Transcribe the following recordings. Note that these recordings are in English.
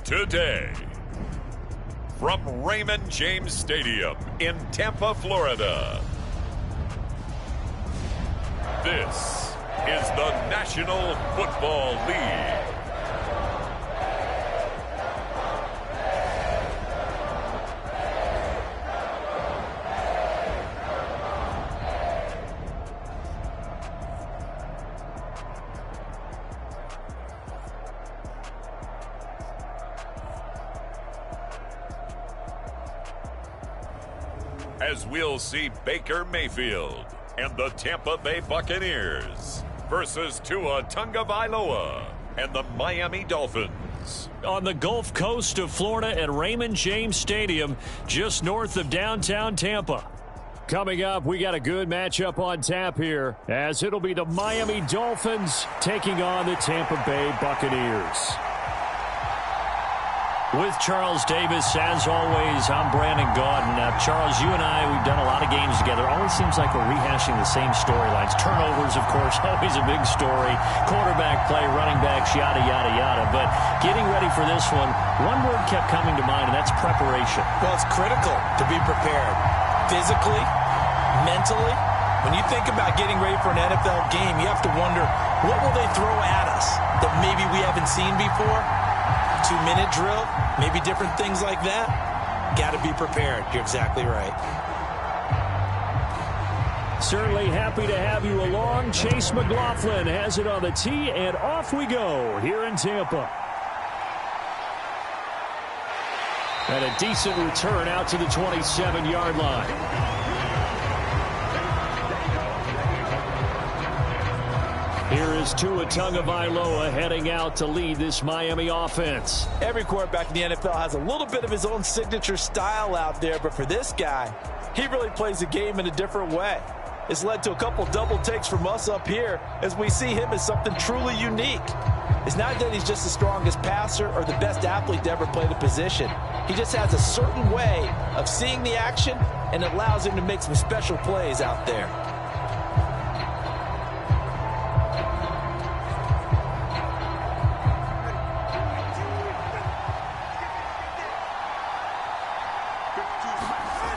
today. From Raymond James Stadium in Tampa, Florida, this is the National Football League. As we'll see Baker Mayfield and the Tampa Bay Buccaneers versus Tua Tagovailoa and the Miami Dolphins. On the Gulf Coast of Florida at Raymond James Stadium, just north of downtown Tampa. Coming up, we got a good matchup on tap here, as it'll be the Miami Dolphins taking on the Tampa Bay Buccaneers. With Charles Davis, as always, I'm Brandon Gaudin. Charles, you and I, we've done a lot of games together. Always seems like we're rehashing the same storylines. Turnovers, of course, always a big story. Quarterback play, running backs, yada, yada, yada. But getting ready for this one word kept coming to mind, and that's preparation. Well, it's critical to be prepared. Physically, mentally. When you think about getting ready for an NFL game, you have to wonder, what will they throw at us that maybe we haven't seen before? 2-minute drill, maybe different things like that. Got to be prepared. You're exactly right. Certainly happy to have you along. Chase McLaughlin has it on the tee, and off we go here in Tampa. And a decent return out to the 27-yard line. Here is Tua Tagovailoa heading out to lead this Miami offense. Every quarterback in the NFL has a little bit of his own signature style out there, but for this guy, he really plays the game in a different way. It's led to a couple double takes from us up here as we see him as something truly unique. It's not that he's just the strongest passer or the best athlete to ever play the position. He just has a certain way of seeing the action, and it allows him to make some special plays out there.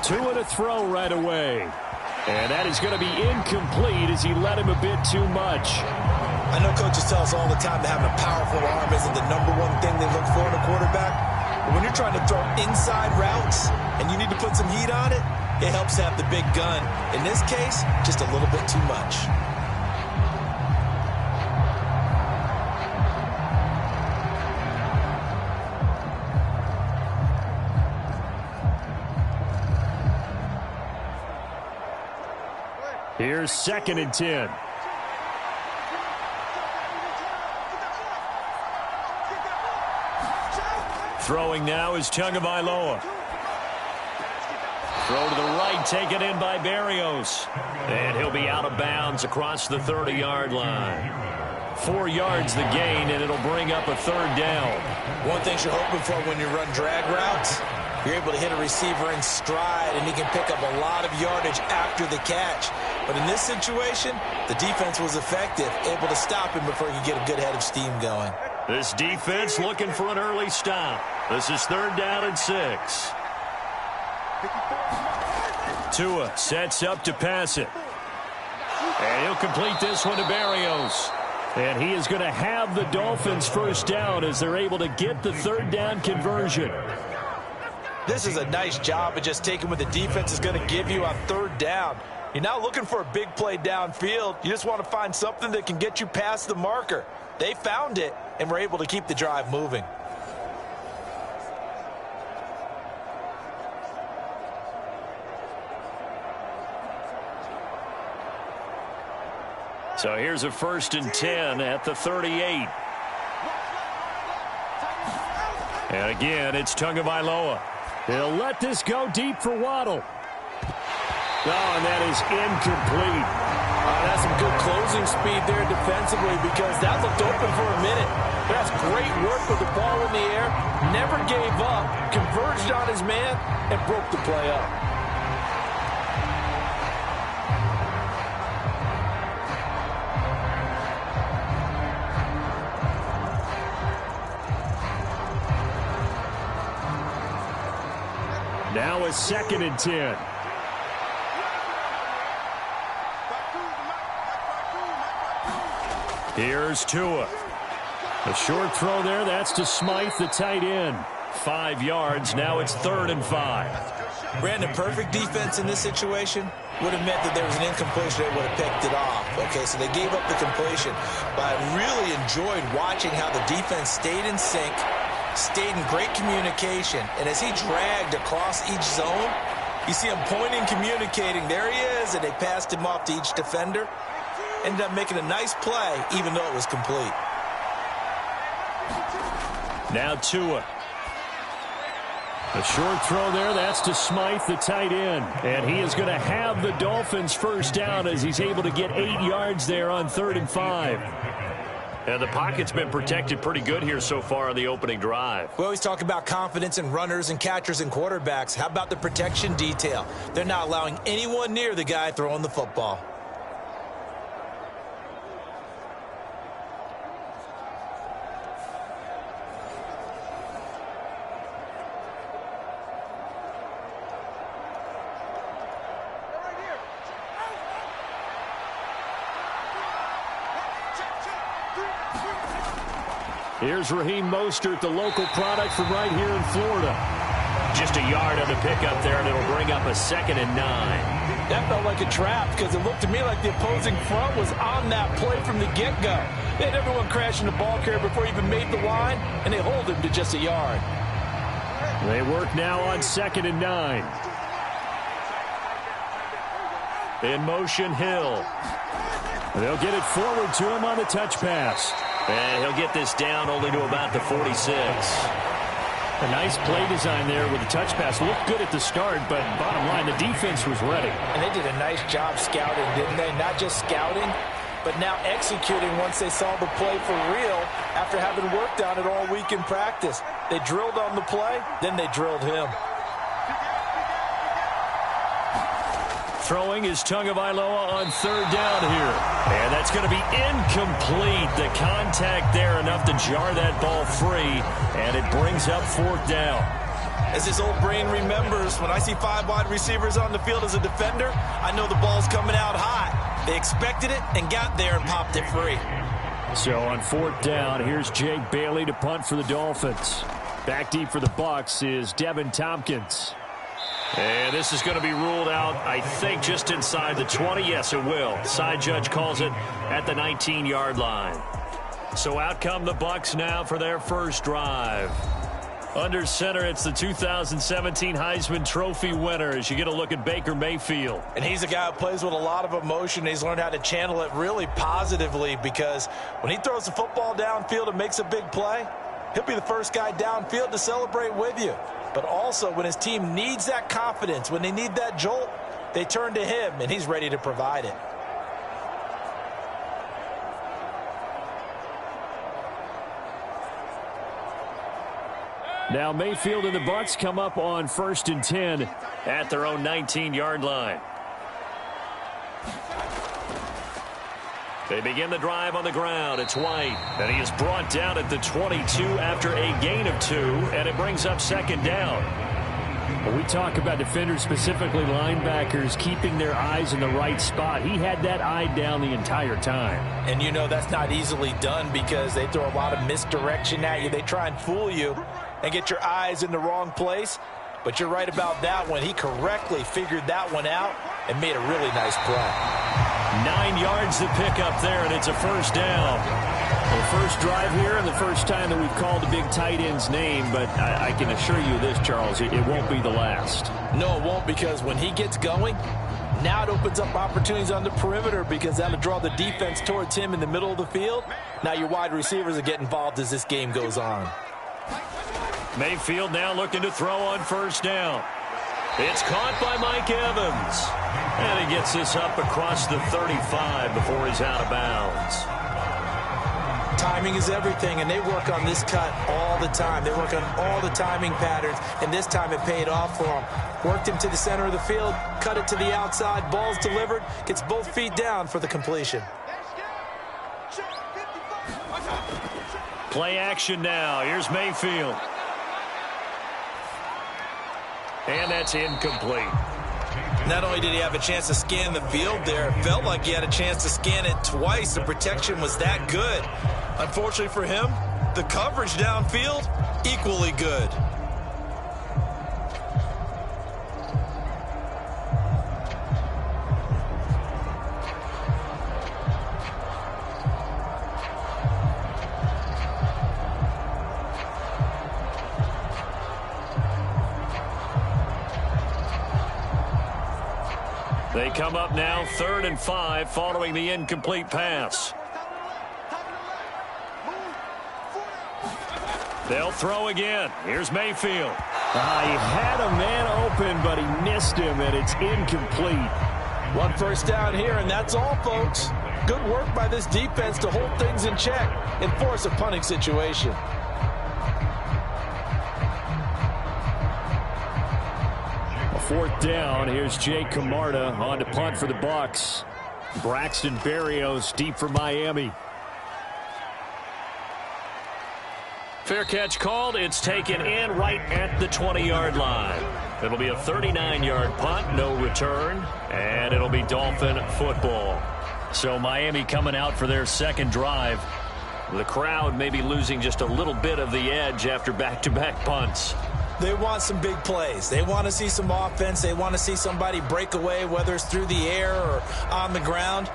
Tua to throw right away. And that is going to be incomplete as he let him a bit too much. I know coaches tell us all the time that having a powerful arm isn't the #1 thing they look for in a quarterback. But when you're trying to throw inside routes and you need to put some heat on it, it helps to have the big gun. In this case, just a little bit too much. Here's 2nd and 10. Throwing now is Tagovailoa. Throw to the right, taken in by Berrios. And he'll be out of bounds across the 30-yard line. 4 yards the gain, and it'll bring up a 3rd down. One thing you're hoping for when you run drag routes, you're able to hit a receiver in stride, and he can pick up a lot of yardage after the catch. But in this situation, the defense was effective, able to stop him before he could get a good head of steam going. This defense looking for an early stop. This is 3rd down and 6. Tua sets up to pass it. And he'll complete this one to Berrios. And he is going to have the Dolphins 1st down as they're able to get the 3rd down conversion. This is a nice job of just taking what the defense is going to give you on 3rd down. You're not looking for a big play downfield. You just want to find something that can get you past the marker. They found it and were able to keep the drive moving. So here's a 1st and 10 at the 38. And again, it's Tagovailoa. He'll let this go deep for Waddle. Oh, and that is incomplete. That's some good closing speed there defensively, because that looked open for a minute. That's great work with the ball in the air. Never gave up, converged on his man, and broke the play up. Now a 2nd and 10. Here's Tua. A short throw there. That's to Smythe, the tight end. 5 yards. Now it's 3rd and 5. Brandon, perfect defense in this situation would have meant that there was an incompletion that would have picked it off. Okay, so they gave up the completion. But I really enjoyed watching how the defense stayed in sync, stayed in great communication. And as he dragged across each zone, you see him pointing, communicating. There he is, and they passed him off to each defender. Ended up making a nice play, even though it was complete. Now Tua. A short throw there. That's to Smythe, the tight end. And he is going to have the Dolphins first down as he's able to get 8 yards there on 3rd and 5. And the pocket's been protected pretty good here so far on the opening drive. We always talk about confidence in runners and catchers and quarterbacks. How about the protection detail? They're not allowing anyone near the guy throwing the football. Here's Raheem Mostert, the local product from right here in Florida. Just a yard on the pickup there, and it'll bring up a 2nd and 9. That felt like a trap because it looked to me like the opposing front was on that play from the get-go. They had everyone crashing the ball carrier before he even made the line, and they hold him to just a yard. They work now on 2nd and 9. In motion, Hill. They'll get it forward to him on the touch pass. And he'll get this down only to about the 46. A nice play design there with the touch pass. Looked good at the start, but bottom line, the defense was ready. And they did a nice job scouting, didn't they? Not just scouting, but now executing once they saw the play for real after having worked on it all week in practice. They drilled on the play, then they drilled him. Throwing is Tagovailoa on 3rd down here. And that's going to be incomplete. The contact there enough to jar that ball free. And it brings up 4th down. As his old brain remembers, when I see 5 wide receivers on the field as a defender, I know the ball's coming out high. They expected it and got there and popped it free. So on 4th down, here's Jake Bailey to punt for the Dolphins. Back deep for the Bucs is Devin Tompkins. And this is going to be ruled out, I think, just inside the 20. Yes, it will. Side judge calls it at the 19-yard line. So out come the Bucs now for their first drive. Under center, it's the 2017 Heisman Trophy winner as you get a look at Baker Mayfield. And he's a guy who plays with a lot of emotion. He's learned how to channel it really positively because when he throws the football downfield and makes a big play, he'll be the first guy downfield to celebrate with you. But also, when his team needs that confidence, when they need that jolt, they turn to him, and he's ready to provide it. Now Mayfield and the Bucs come up on 1st and 10 at their own 19-yard line. They begin the drive on the ground. It's White, and he is brought down at the 22 after a gain of 2, and it brings up 2nd down. When we talk about defenders, specifically linebackers, keeping their eyes in the right spot, he had that eye down the entire time. And you know that's not easily done because they throw a lot of misdirection at you. They try and fool you and get your eyes in the wrong place. But you're right about that one. He correctly figured that one out and made a really nice play. 9 yards to pick up there, and it's a first down. Well, the first drive here and the first time that we've called the big tight end's name, but I can assure you this, Charles, it won't be the last. No, it won't, because when he gets going, now it opens up opportunities on the perimeter because that'll draw the defense towards him in the middle of the field. Now your wide receivers will get involved as this game goes on. Mayfield now looking to throw on first down. It's caught by Mike Evans. And he gets this up across the 35 before he's out of bounds. Timing is everything, and they work on this cut all the time. They work on all the timing patterns, and this time it paid off for him. Worked him to the center of the field, cut it to the outside, ball's delivered, gets both feet down for the completion. Play action now. Here's Mayfield. And that's incomplete. Not only did he have a chance to scan the field there, it felt like he had a chance to scan it twice. The protection was that good. Unfortunately for him, the coverage downfield, equally good. They come up now 3rd and 5 following the incomplete pass. They'll throw again. Here's Mayfield. He had a man open, but he missed him, and it's incomplete. 1 first down here, and that's all, folks. Good work by this defense to hold things in check and force a punting situation. A 4th down. Here's Jay Camarda on to punt for the Bucs. Braxton Berrios deep for Miami. Fair catch called. It's taken in right at the 20-yard line. It'll be a 39-yard punt, no return, and it'll be Dolphin football. So Miami coming out for their second drive. The crowd may be losing just a little bit of the edge after back-to-back punts. They want some big plays. They want to see some offense. They want to see somebody break away, whether it's through the air or on the ground.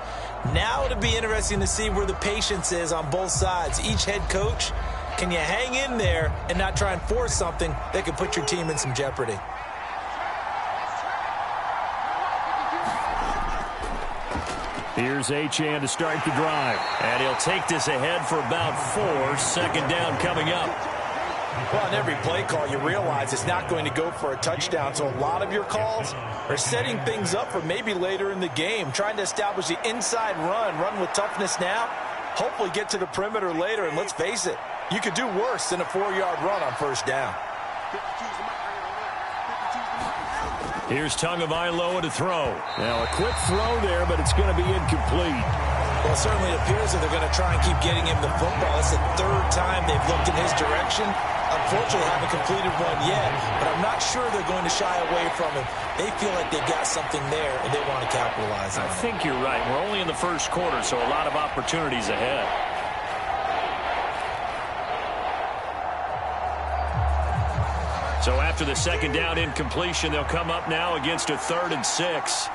Now it'll be interesting to see where the patience is on both sides. Each head coach, can you hang in there and not try and force something that could put your team in some jeopardy? Here's Achane to start the drive. And he'll take this ahead for about 4. 2nd down coming up. Well, in every play call, you realize it's not going to go for a touchdown. So a lot of your calls are setting things up for maybe later in the game, trying to establish the inside run with toughness now, hopefully get to the perimeter later. And let's face it, you could do worse than a 4-yard run on 1st down. Here's Tagovailoa to throw. Now a quick throw there, but it's going to be incomplete. Well, it certainly appears that they're going to try and keep getting him the football. It's the 3rd time they've looked in his direction. Unfortunately, haven't completed one yet, but I'm not sure they're going to shy away from him. They feel like they've got something there, and they want to capitalize on it. I think you're right. We're only in the 1st quarter, so a lot of opportunities ahead. So after the 2nd down incompletion, they'll come up now against a 3rd and 6.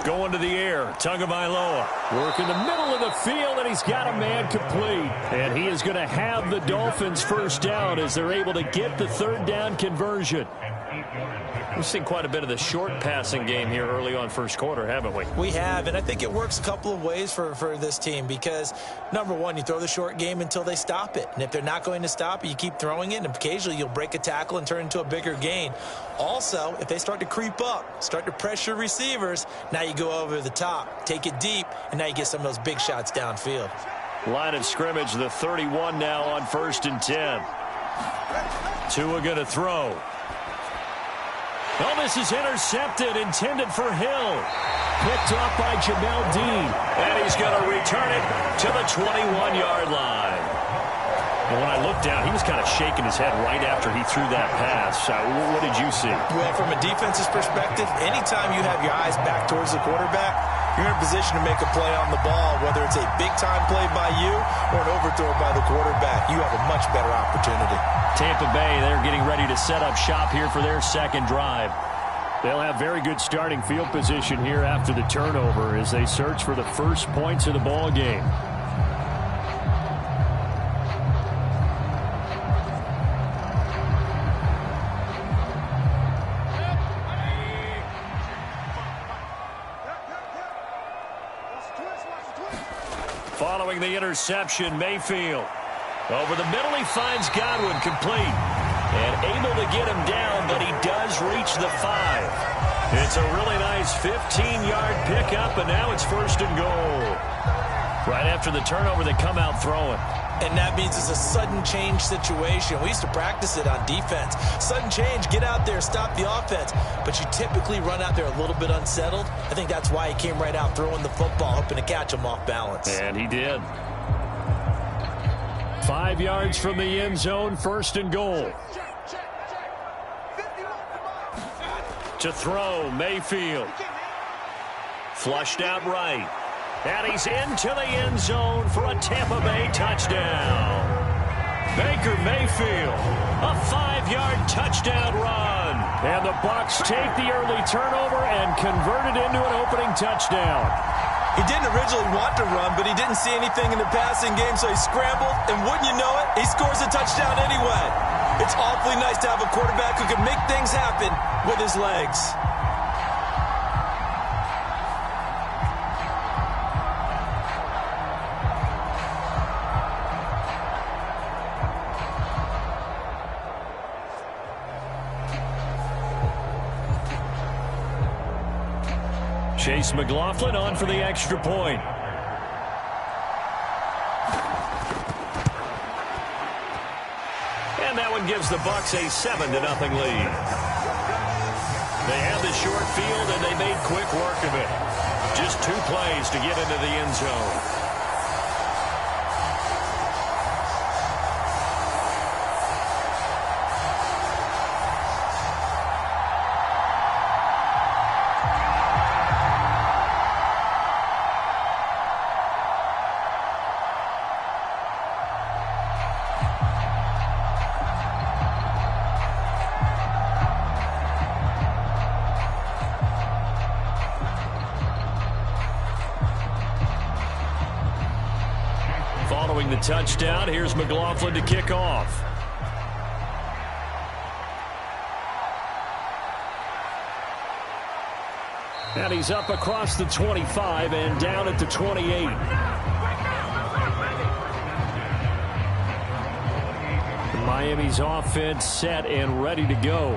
Going to the air, Tagovailoa. Work in the middle of the field, and he's got a man complete. And he is going to have the Dolphins 1st down as they're able to get the 3rd down conversion. We've seen quite a bit of the short passing game here early on 1st quarter, haven't we? We have, and I think it works a couple of ways for this team because, number one, you throw the short game until they stop it. And if they're not going to stop it, you keep throwing it, and occasionally you'll break a tackle and turn into a bigger gain. Also, if they start to creep up, start to pressure receivers, now you go over the top, take it deep, and now you get some of those big shots downfield. Line of scrimmage, the 31 now on 1st and 10. Tua going to throw. Oh, this is intercepted, intended for Hill. Picked off by Jamel Dean. And he's going to return it to the 21-yard line. And when I looked down, he was kind of shaking his head right after he threw that pass. What did you see? Well, from a defense's perspective, anytime you have your eyes back towards the quarterback, you're in a position to make a play on the ball, whether it's a big-time play by you or an overthrow by the quarterback. You have a much better opportunity. Tampa Bay, they're getting ready to set up shop here for their 2nd drive. They'll have very good starting field position here after the turnover as they search for the first points of the ball game. Following the interception, Mayfield. Over the middle, he finds Godwin complete. And able to get him down, but he does reach the 5. It's a really nice 15-yard pickup, and now it's 1st and goal. Right after the turnover, they come out throwing. And that means it's a sudden change situation. We used to practice it on defense. Sudden change, get out there, stop the offense. But you typically run out there a little bit unsettled. I think that's why he came right out throwing the football, hoping to catch him off balance. And he did. 5 yards from the end zone, 1st and goal. To throw, Mayfield. Flushed out right. And he's into the end zone for a Tampa Bay touchdown. Baker Mayfield, a 5-yard touchdown run. And the Bucs take the early turnover and convert it into an opening touchdown. He didn't originally want to run, but he didn't see anything in the passing game, so he scrambled, and wouldn't you know it, he scores a touchdown anyway. It's awfully nice to have a quarterback who can make things happen with his legs. Chase McLaughlin on for the extra point. And that one gives the Bucs a 7-0 lead. They had the short field, and they made quick work of it. Just 2 plays to get into the end zone. Following the touchdown, here's McLaughlin to kick off. And he's up across the 25 and down at the 28. Miami's offense set and ready to go.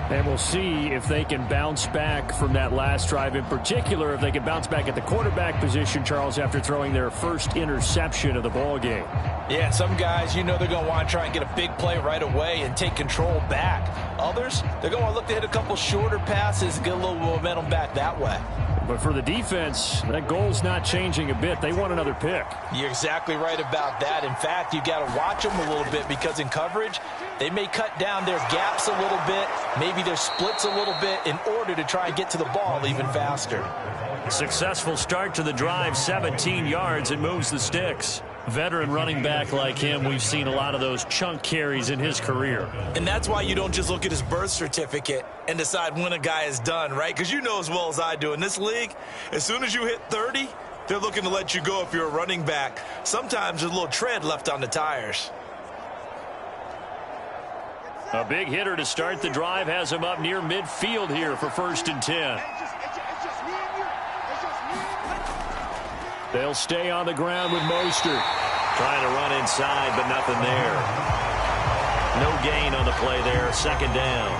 And we'll see if they can bounce back from that last drive. In particular, if they can bounce back at the quarterback position, Charles, after throwing their first interception of the ball game. Yeah, some guys, you know they're going to want to try and get a big play right away and take control back. Others, they're going to want to look to hit a couple shorter passes and get a little momentum back that way. But for the defense, that goal's not changing a bit. They want another pick. You're exactly right about that. In fact, you've got to watch them a little bit because in coverage, they may cut down their gaps a little bit, maybe their splits a little bit in order to try and get to the ball even faster. Successful start to the drive, 17 yards, and moves the sticks. Veteran running back like him, we've seen a lot of those chunk carries in his career. And that's why you don't just look at his birth certificate and decide when a guy is done, right? Because you know as well as I do, in this league, as soon as you hit 30, they're looking to let you go if you're a running back. Sometimes there's a little tread left on the tires. A big hitter to start the drive has him up near midfield here for 1st and 10. They'll stay on the ground with Mostert. Trying to run inside, but nothing there. No gain on the play there. 2nd down.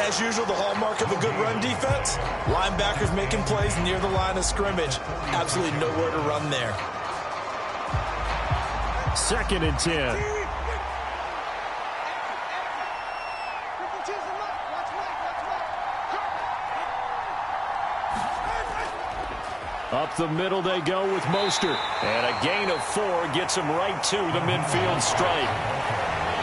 As usual, the hallmark of a good run defense, linebackers making plays near the line of scrimmage. Absolutely nowhere to run there. 2nd and 10. Up the middle they go with Mostert. And a gain of 4 gets him right to the midfield stripe.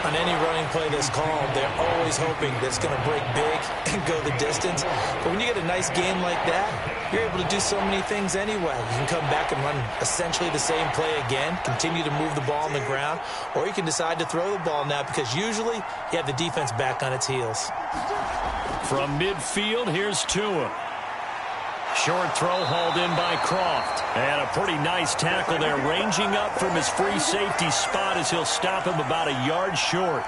On any running play that's called, they're always hoping that it's going to break big and go the distance. But when you get a nice gain like that, you're able to do so many things anyway. You can come back and run essentially the same play again, continue to move the ball on the ground, or you can decide to throw the ball now because usually you have the defense back on its heels. From midfield, here's Tua. Short throw hauled in by Croft. And a pretty nice tackle there, ranging up from his free safety spot as he'll stop him about a yard short.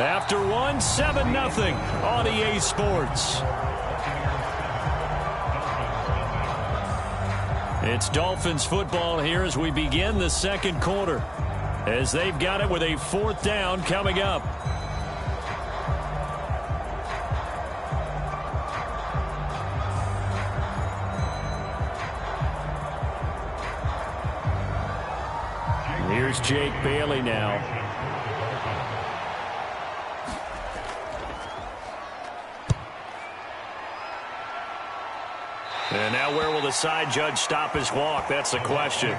After one, 7-0 on EA Sports. It's Dolphins football here as we begin the 2nd quarter, as they've got it with a 4th down coming up. Here's Jake Bailey now. And now where will the side judge stop his walk? That's the question.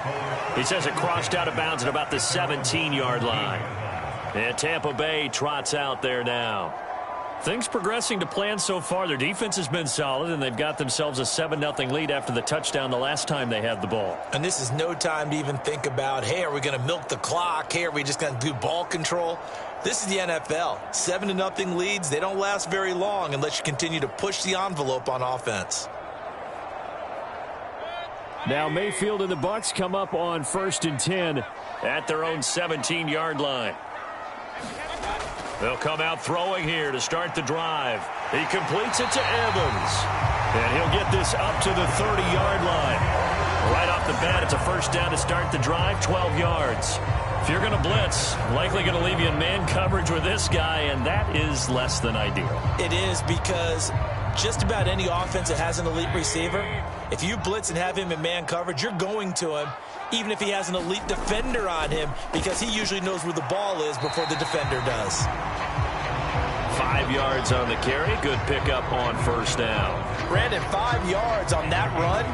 He says it crossed out of bounds at about the 17-yard line. And Tampa Bay trots out there now. Things progressing to plan so far. Their defense has been solid, and they've got themselves a 7-0 lead after the touchdown the last time they had the ball. And this is no time to even think about, hey, are we going to milk the clock? Hey, are we just going to do ball control? This is the NFL. 7-0 leads, they don't last very long unless you continue to push the envelope on offense. Now Mayfield and the Bucs come up on 1st and 10 at their own 17-yard line. They'll come out throwing here to start the drive. He completes it to Evans. And he'll get this up to the 30-yard line. Right off the bat, it's a first down to start the drive, 12 yards. If you're going to blitz, likely going to leave you in man coverage with this guy, and that is less than ideal. It is, because just about any offense that has an elite receiver, if you blitz and have him in man coverage, you're going to him, even if he has an elite defender on him, because he usually knows where the ball is before the defender does. 5 yards on the carry. Good pickup on first down. Brandon, 5 yards on that run.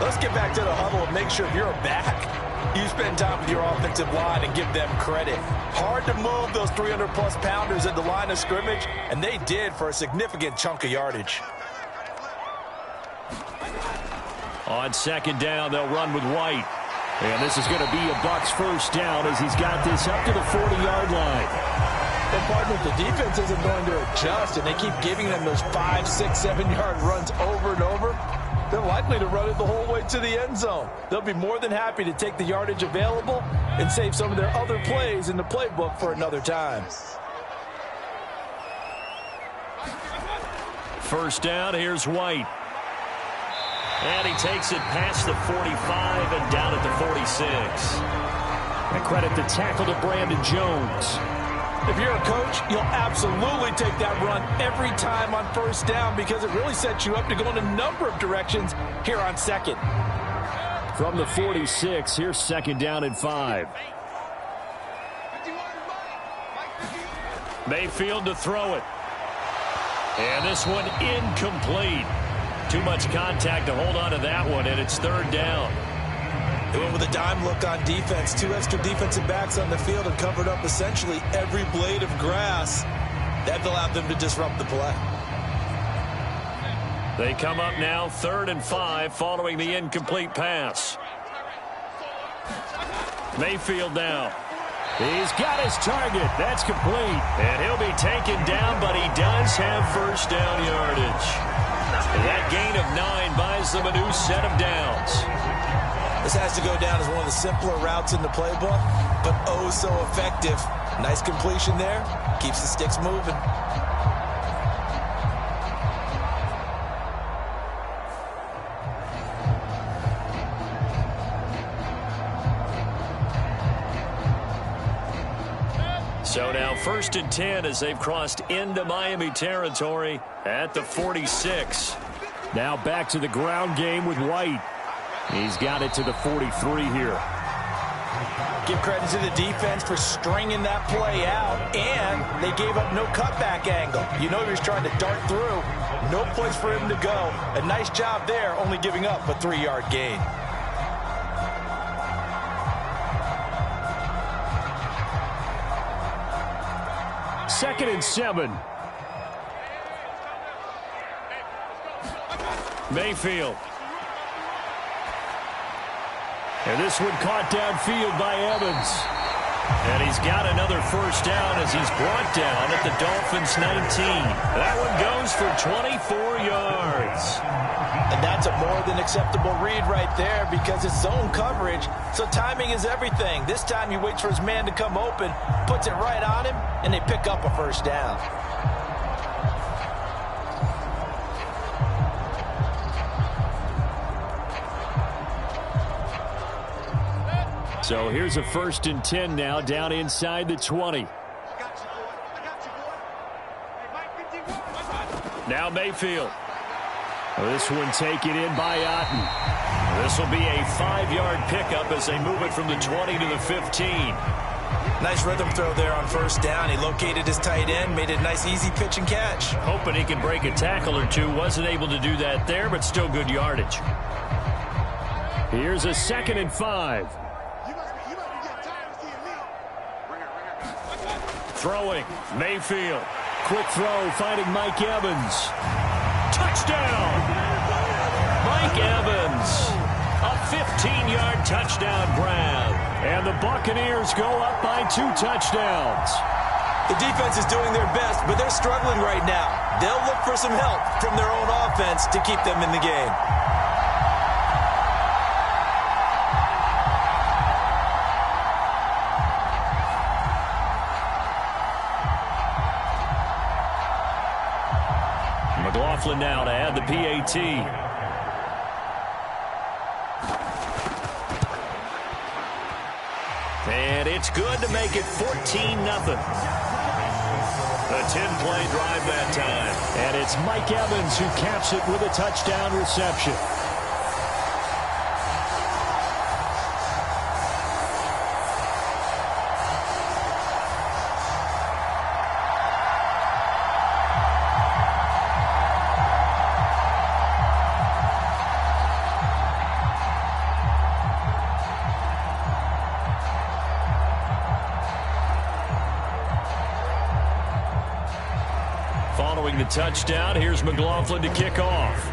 Let's get back to the huddle and make sure if you're a back, you spend time with your offensive line and give them credit. Hard to move those 300-plus pounders at the line of scrimmage, and they did for a significant chunk of yardage. On second down, they'll run with White. And this is going to be a Bucs first down as he's got this up to the 40-yard line. But, partner, if the defense isn't going to adjust and they keep giving them those 5, 6, 7-yard runs over and over, they're likely to run it the whole way to the end zone. They'll be more than happy to take the yardage available and save some of their other plays in the playbook for another time. First down, here's White. And he takes it past the 45 and down at the 46. And credit the tackle to Brandon Jones. If you're a coach, you'll absolutely take that run every time on first down because it really sets you up to go in a number of directions here on second. From the 46, here's second down and 5. Mayfield to throw it. And this one incomplete. Too much contact to hold on to that one, and it's third down. They went with a dime look on defense. 2 extra defensive backs on the field and covered up essentially every blade of grass. That allowed them to disrupt the play. They come up now 3rd and 5 following the incomplete pass. Mayfield now. He's got his target. That's complete. And he'll be taken down, but he does have first down yardage. And that gain of 9 buys them a new set of downs. This has to go down as one of the simpler routes in the playbook, but oh so effective. Nice completion there. Keeps the sticks moving. So now 1st and 10 as they've crossed into Miami territory at the 46. Now back to the ground game with White. He's got it to the 43 here. Give credit to the defense for stringing that play out, and they gave up no cutback angle. You know he was trying to dart through. No place for him to go. A nice job there, only giving up a 3-yard gain. Second and 7. Mayfield. And this one caught downfield by Evans. And he's got another first down as he's brought down at the Dolphins' 19. That one goes for 24 yards. And that's a more than acceptable read right there because it's zone coverage, so timing is everything. This time he waits for his man to come open, puts it right on him, and they pick up a first down. So here's a 1st and 10 now down inside the 20. Now Mayfield. This one taken in by Otten. This will be a 5-yard pickup as they move it from the 20 to the 15. Nice rhythm throw there on first down. He located his tight end, made it a nice easy pitch and catch. Hoping he can break a tackle or two. Wasn't able to do that there, but still good yardage. Here's a 2nd and 5. Throwing, Mayfield. Quick throw, finding Mike Evans. Touchdown! Mike Evans. A 15-yard touchdown grab. And the Buccaneers go up by 2 touchdowns. The defense is doing their best, but they're struggling right now. They'll look for some help from their own offense to keep them in the game. McLaughlin now to add the PAT. And it's good to make it 14-0. A 10-play drive that time. And it's Mike Evans who caps it with a touchdown reception. Following the touchdown, here's McLaughlin to kick off.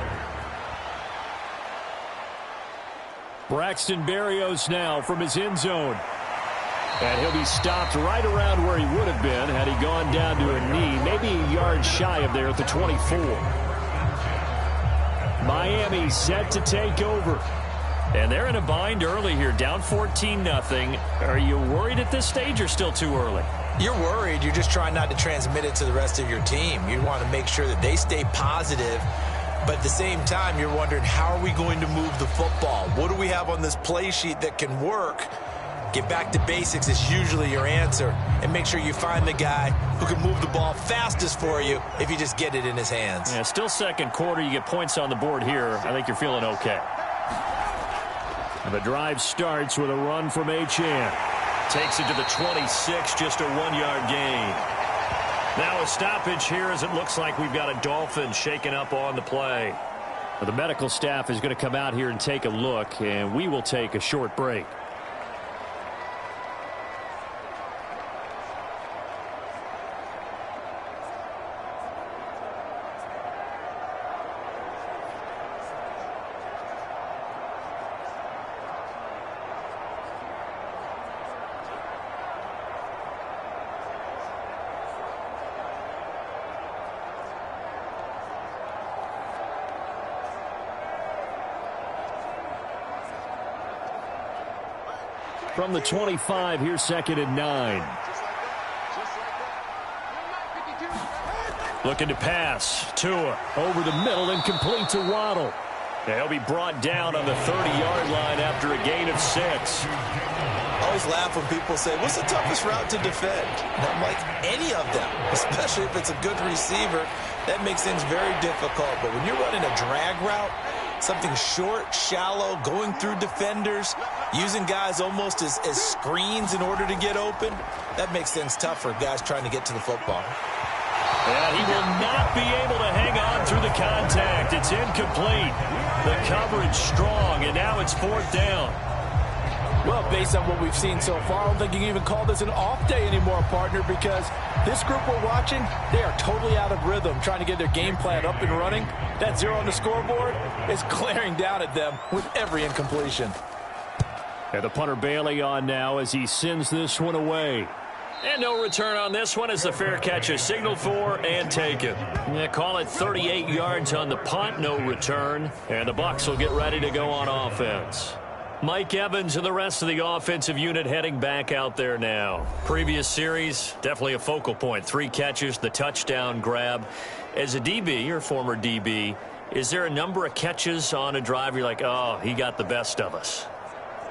Braxton Berrios now from his end zone. And he'll be stopped right around where he would have been had he gone down to a knee, maybe a yard shy of there at the 24. Miami set to take over. And they're in a bind early here, down 14-0. Are you worried at this stage or still too early? You're worried. You're just trying not to transmit it to the rest of your team. You want to make sure that they stay positive. But at the same time, you're wondering, how are we going to move the football? What do we have on this play sheet that can work? Get back to basics is usually your answer. And make sure you find the guy who can move the ball fastest for you if you just get it in his hands. Yeah, still second quarter. You get points on the board here. I think you're feeling okay. And the drive starts with a run from Achane. Takes it to the 26, just a 1-yard gain. Now a stoppage here as it looks like we've got a Dolphins shaking up on the play. The medical staff is going to come out here and take a look, and we will take a short break. From the 25, here's 2nd and 9. Looking to pass. Tua over the middle and complete to Waddle. He'll be brought down on the 30-yard line after a gain of 6. I always laugh when people say, what's the toughest route to defend? And I'm like, any of them, especially if it's a good receiver. That makes things very difficult. But when you're running a drag route, something short, shallow, going through defenders, using guys almost as screens in order to get open, that makes things tough for guys trying to get to the football. And he will not be able to hang on through the contact. It's incomplete. The coverage strong, and now it's 4th down. Well, based on what we've seen so far, I don't think you can even call this an off day anymore, partner, because this group we're watching, they are totally out of rhythm, trying to get their game plan up and running. That 0 on the scoreboard is glaring down at them with every incompletion. And the punter Bailey on now as he sends this one away. And no return on this one as the fair catch is signaled for and taken. Yeah, call it 38 yards on the punt, no return. And the Bucs will get ready to go on offense. Mike Evans and the rest of the offensive unit heading back out there now. Previous series, definitely a focal point. 3 catches, the touchdown grab. As a DB, or former DB, is there a number of catches on a drive you're like, oh, he got the best of us?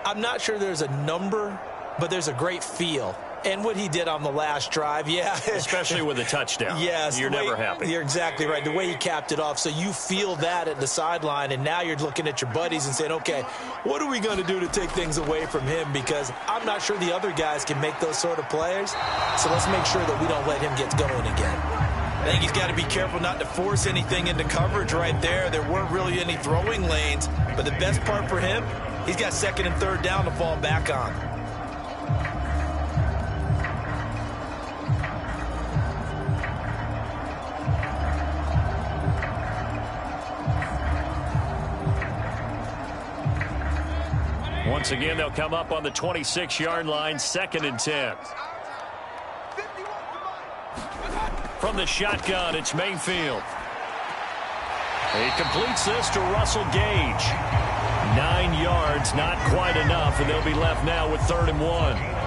I'm not sure there's a number, but there's a great feel. And what he did on the last drive, yeah. Especially with a touchdown. Yes. You're never happy. You're exactly right. The way he capped it off, so you feel that at the sideline, and now you're looking at your buddies and saying, okay, what are we going to do to take things away from him? Because I'm not sure the other guys can make those sort of plays. So let's make sure that we don't let him get going again. I think he's got to be careful not to force anything into coverage right there. There weren't really any throwing lanes. But the best part for him, he's got 2nd and 3rd down to fall back on. Once again, they'll come up on the 26-yard line, 2nd and 10. From the shotgun, it's Mayfield. He completes this to Russell Gage. 9 yards, not quite enough, and they'll be left now with 3rd and 1.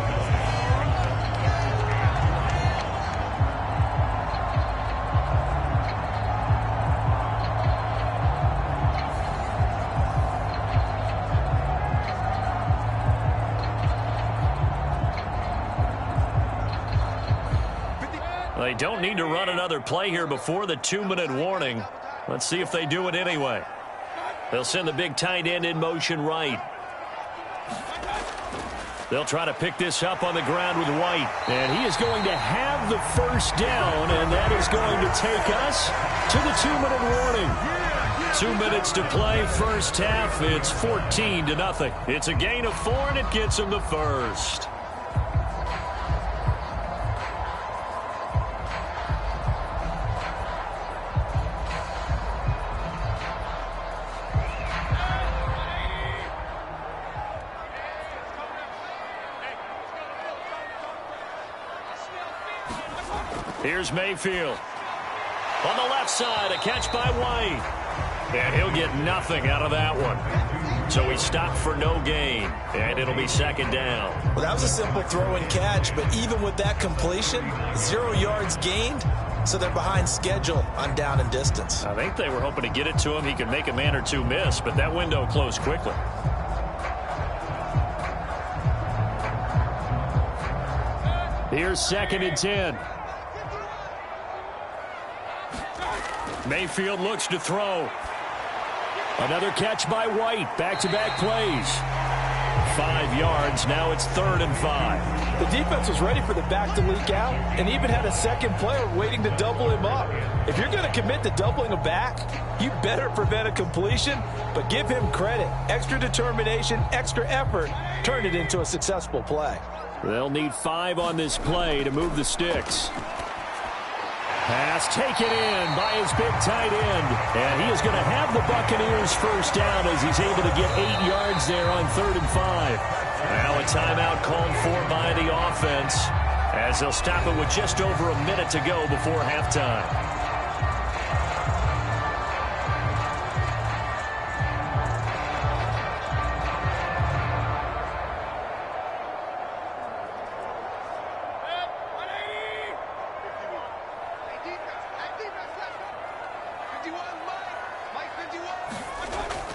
They don't need to run another play here before the 2-minute warning. Let's see if they do it anyway. They'll send the big tight end in motion right. They'll try to pick this up on the ground with White. And he is going to have the first down, and that is going to take us to the 2-minute warning. 2 minutes to play, first half. It's 14-0. It's a gain of 4, and it gets them the first. Here's Mayfield. On the left side, a catch by White. And he'll get nothing out of that one. So he stopped for no gain, and it'll be 2nd down. Well, that was a simple throw and catch, but even with that completion, 0 yards gained, so they're behind schedule on down and distance. I think they were hoping to get it to him. He could make a man or two miss, but that window closed quickly. Here's 2nd and 10. Mayfield looks to throw. Another catch by White. Back-to-back plays. 5 yards. Now it's 3rd and 5. The defense was ready for the back to leak out and even had a second player waiting to double him up. If you're going to commit to doubling a back, you better prevent a completion, but give him credit. Extra determination, extra effort, turned it into a successful play. They'll need 5 on this play to move the sticks. Pass taken in by his big tight end. And he is going to have the Buccaneers first down as he's able to get 8 yards there on 3rd and 5. Now a timeout called for by the offense as they'll stop it with just over a minute to go before halftime.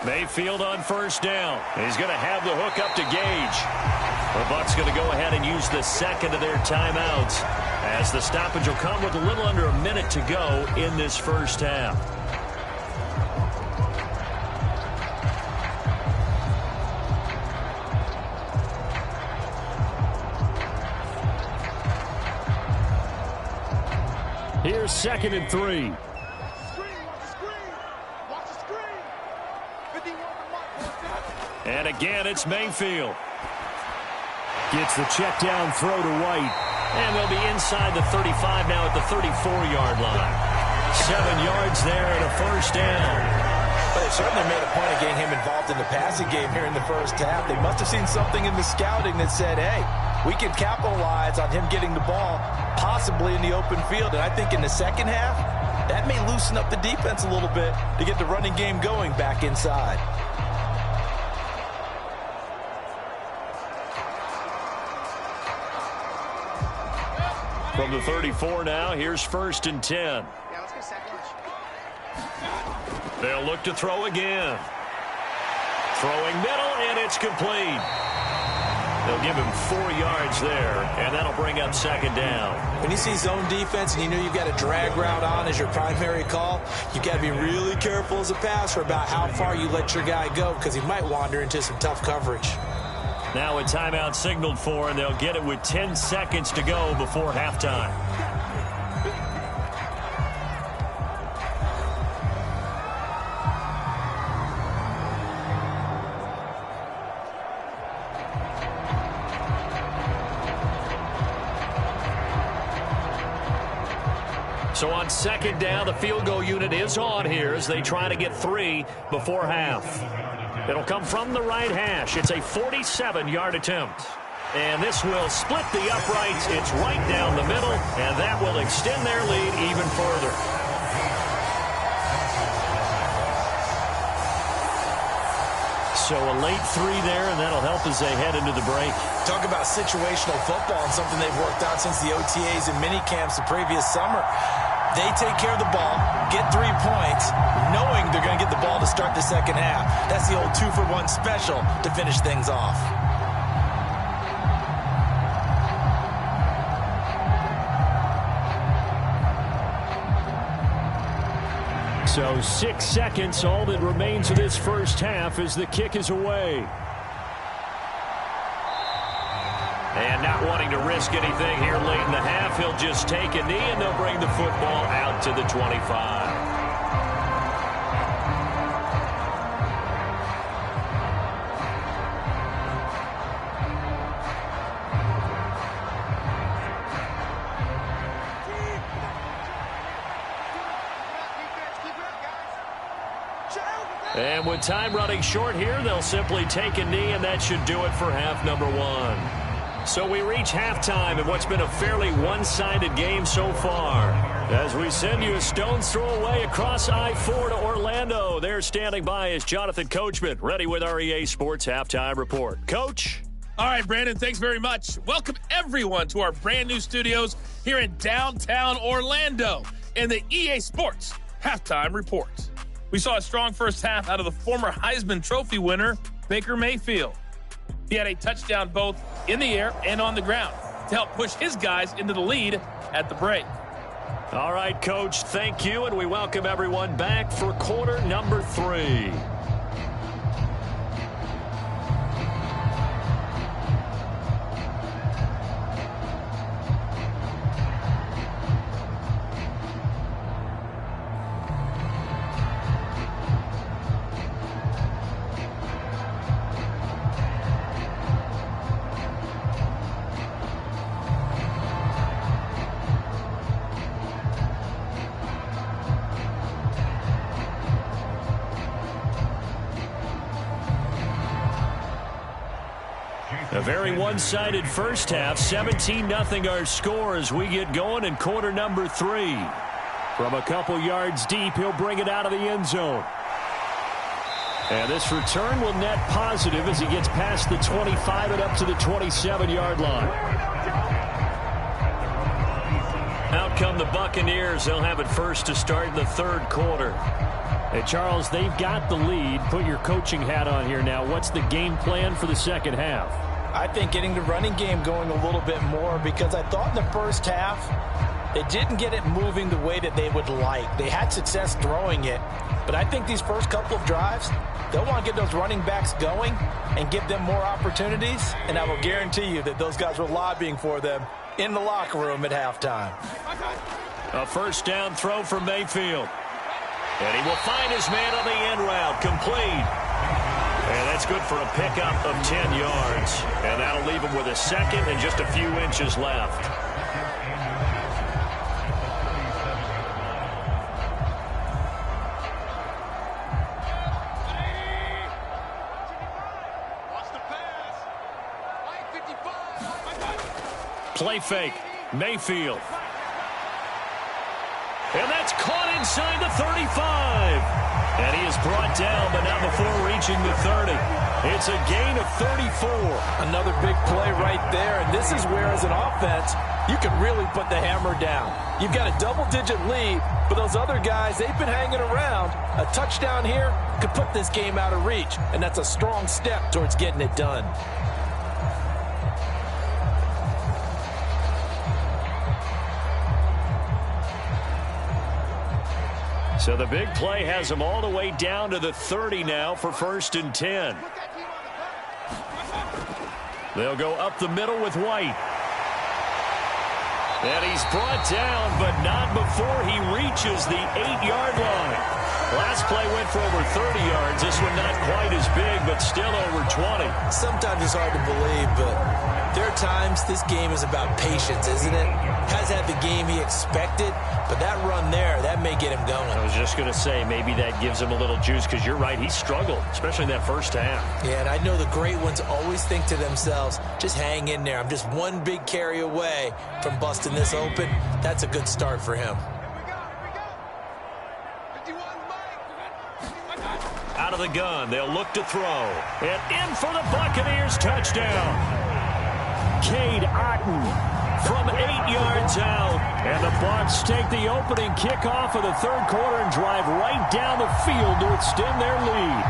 Mayfield on first down. He's going to have the hook up to Gage. The Bucs going to go ahead and use the 2nd of their timeouts as the stoppage will come with a little under a minute to go in this first half. Here's 2nd and 3. And again, it's Mayfield. Gets the check down throw to White. And they'll be inside the 35 now at the 34-yard line. 7 yards there and a first down. But they certainly made a point of getting him involved in the passing game here in the first half. They must have seen something in the scouting that said, hey, we can capitalize on him getting the ball possibly in the open field. And I think in the second half, that may loosen up the defense a little bit to get the running game going back inside. From the 34 now, here's 1st and 10. They'll look to throw again. Throwing middle, and it's complete. They'll give him 4 yards there, and that'll bring up 2nd down. When you see zone defense and you know you've got a drag route on as your primary call, you've got to be really careful as a passer about how far you let your guy go because he might wander into some tough coverage. Now a timeout signaled for, and they'll get it with 10 seconds to go before halftime. So on 2nd down, the field goal unit is on here as they try to get 3 before half. It'll come from the right hash. It's a 47-yard attempt. And this will split the uprights. It's right down the middle, and that will extend their lead even further. So a late 3 there, and that'll help as they head into the break. Talk about situational football and something they've worked out since the OTAs and mini camps the previous summer. They take care of the ball, get 3 points, knowing they're going to get the ball to start the second half. That's the old 2-for-1 special to finish things off. So 6 seconds, all that remains of this first half as the kick is away. And not wanting to risk anything here late in the half, he'll just take a knee and they'll bring the football out to the 25. And with time running short here, they'll simply take a knee, and that should do it for half number 1. So we reach halftime in what's been a fairly one-sided game so far. As we send you a stone's throw away across I-4 to Orlando. There standing by is Jonathan Coachman, ready with our EA Sports Halftime Report. Coach? All right, Brandon, thanks very much. Welcome, everyone, to our brand-new studios here in downtown Orlando in the EA Sports Halftime Report. We saw a strong first half out of the former Heisman Trophy winner, Baker Mayfield. He had a touchdown both in the air and on the ground to help push his guys into the lead at the break. All right, Coach, thank you, and we welcome everyone back for quarter number 3. A very one-sided first half, 17-0 our score as we get going in quarter number 3. From a couple yards deep, he'll bring it out of the end zone. And this return will net positive as he gets past the 25 and up to the 27-yard line. Out come the Buccaneers. They'll have it first to start in the third quarter. Hey, Charles, they've got the lead. Put your coaching hat on here now. What's the game plan for the second half? I think getting the running game going a little bit more, because I thought in the first half they didn't get it moving the way that they would like. They had success throwing it, but I think these first couple of drives, they'll want to get those running backs going and give them more opportunities, and I will guarantee you that those guys were lobbying for them in the locker room at halftime. A first down throw for Mayfield. And he will find his man on the end route, complete. And that's good for a pickup of 10 yards. And that'll leave him with a second and just a few inches left. Play fake. Mayfield. And that's caught inside the 35. And he is brought down, but not before reaching the 30. It's a gain of 34. Another big play right there, and this is where, as an offense, you can really put the hammer down. You've got a double-digit lead, but those other guys, they've been hanging around. A touchdown here could put this game out of reach, and that's a strong step towards getting it done. So the big play has them all the way down to the 30 now for 1st and 10. They'll go up the middle with White. And he's brought down, but not before he reaches the 8-yard line. Last play went for over 30 yards. This one not quite as big, but still over 20. Sometimes it's hard to believe, but there are times this game is about patience, isn't it? Has had the game he expected, but that run there, that may get him going. I was just going to say, maybe that gives him a little juice, because you're right, he struggled, especially in that first half. Yeah, and I know the great ones always think to themselves, just hang in there. I'm just one big carry away from busting this open. That's a good start for him. Out of the gun, they'll look to throw. And in for the Buccaneers, touchdown. Cade Otton from 8 yards out. And the Bucs take the opening kickoff of the third quarter and drive right down the field to extend their lead.